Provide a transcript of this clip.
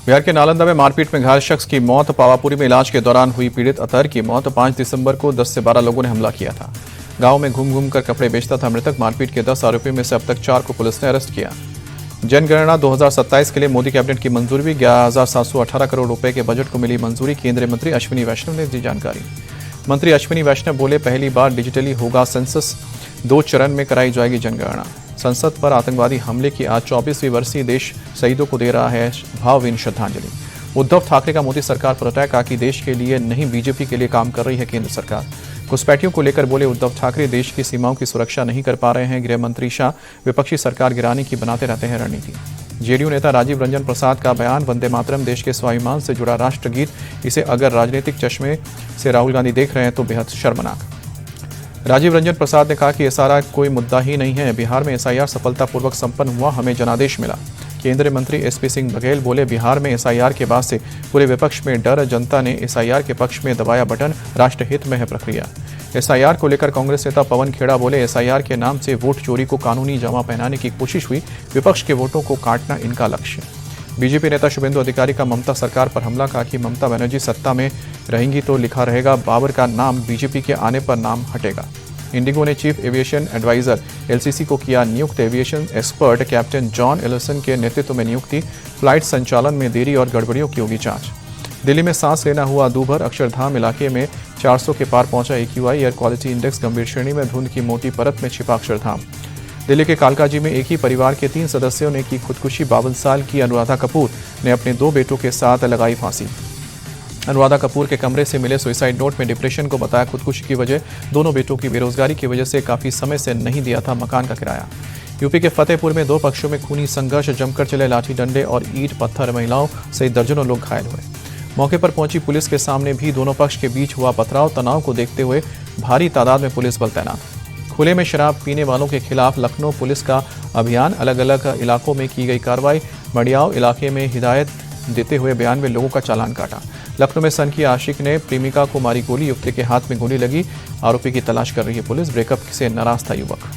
बिहार के नालंदा में मारपीट में घायल शख्स की मौत। पावापुरी में इलाज के दौरान हुई पीड़ित अतहर की मौत। 5 दिसंबर को 10 से 12 लोगों ने हमला किया था। गांव में घूम घूम कर कपड़े बेचता था मृतक। मारपीट के 10 आरोपियों में से अब तक 4 को पुलिस ने अरेस्ट किया। जनगणना 2027 के लिए मोदी कैबिनेट की मंजूरी भी। 11,718 करोड़ रुपए के बजट को मिली मंजूरी। केंद्रीय मंत्री अश्विनी वैष्णव ने दी जानकारी। मंत्री अश्विनी वैष्णव बोले, पहली बार डिजिटली होगा सेंसस। 2 चरण में कराई जाएगी जनगणना। संसद पर आतंकवादी हमले की आज 24वीं वर्षीय देश शहीदों को दे रहा है भावभीनी श्रद्धांजलि। उद्धव ठाकरे का मोदी सरकार पर अटैक। कहा कि देश के लिए नहीं बीजेपी के लिए काम कर रही है केंद्र सरकार। घुसपैठियों को लेकर बोले उद्धव ठाकरे, देश की सीमाओं की सुरक्षा नहीं कर पा रहे हैं। गृह मंत्री शाह, विपक्षी सरकार गिराने की बनाते रहते हैं रणनीति। जेडीयू नेता राजीव रंजन प्रसाद का बयान, वंदे मातरम देश के स्वाभिमान से जुड़ा राष्ट्रगीत। इसे अगर राजनीतिक चश्मे से राहुल गांधी देख रहे हैं तो बेहद शर्मनाक। राजीव रंजन प्रसाद ने कहा कि एसआईआर कोई मुद्दा ही नहीं है। बिहार में एसआईआर सफलतापूर्वक संपन्न हुआ, हमें जनादेश मिला। केंद्रीय मंत्री एसपी सिंह बघेल बोले, बिहार में एसआईआर के बाद से पूरे विपक्ष में डर। जनता ने एसआईआर के पक्ष में दबाया बटन। राष्ट्रहित में है प्रक्रिया। एसआईआर को लेकर कांग्रेस नेता पवन खेड़ा बोले, एसआईआर के नाम से वोट चोरी को कानूनी जमा पहनाने की कोशिश हुई। विपक्ष के वोटों को काटना इनका लक्ष्य। बीजेपी नेता शुभेंदु अधिकारी का ममता सरकार पर हमला। कहा कि ममता बनर्जी सत्ता में रहेंगी तो लिखा रहेगा बाबर का नाम, बीजेपी के आने पर नाम हटेगा। इंडिगो ने चीफ एविएशन एडवाइजर एलसीसी को किया नियुक्त। एविएशन एक्सपर्ट कैप्टन जॉन एलसन के नेतृत्व में नियुक्ति। फ्लाइट संचालन में देरी और गड़बड़ियों की होगी जांच। दिल्ली में सांस लेना हुआ दूभर। अक्षरधाम इलाके में 400 के पार पहुंचा AQI एयर क्वालिटी इंडेक्स। गंभीर श्रेणी में धुंध की मोटी परत में छिपा अक्षरधाम। दिल्ली के कालकाजी में एक ही परिवार के 3 सदस्यों ने की खुदकुशी। 52 साल की अनुराधा कपूर ने अपने 2 बेटों के साथ लगाई फांसी। अनुराधा कपूर के कमरे से मिले सुसाइड नोट में डिप्रेशन को बताया खुदकुशी की वजह। दोनों बेटों की बेरोजगारी की वजह से काफी समय से नहीं दिया था मकान का किराया। यूपी के फतेहपुर में 2 पक्षों में खूनी संघर्ष। जमकर चले लाठी डंडे और ईंट पत्थर। महिलाओं सहित दर्जनों लोग घायल हुए। मौके पर पहुंची पुलिस के सामने भी दोनों पक्ष के बीच हुआ पथराव। तनाव को देखते हुए भारी तादाद में पुलिस बल तैनात। खुले में शराब पीने वालों के खिलाफ लखनऊ पुलिस का अभियान। अलग अलग इलाकों में की गई कार्रवाई। मडियाव इलाके में हिदायत देते हुए 92 लोगों का चालान काटा। लखनऊ में सनकी आशिक ने प्रेमिका को मारी गोली। युवती के हाथ में गोली लगी। आरोपी की तलाश कर रही है पुलिस। ब्रेकअप से नाराज था युवक।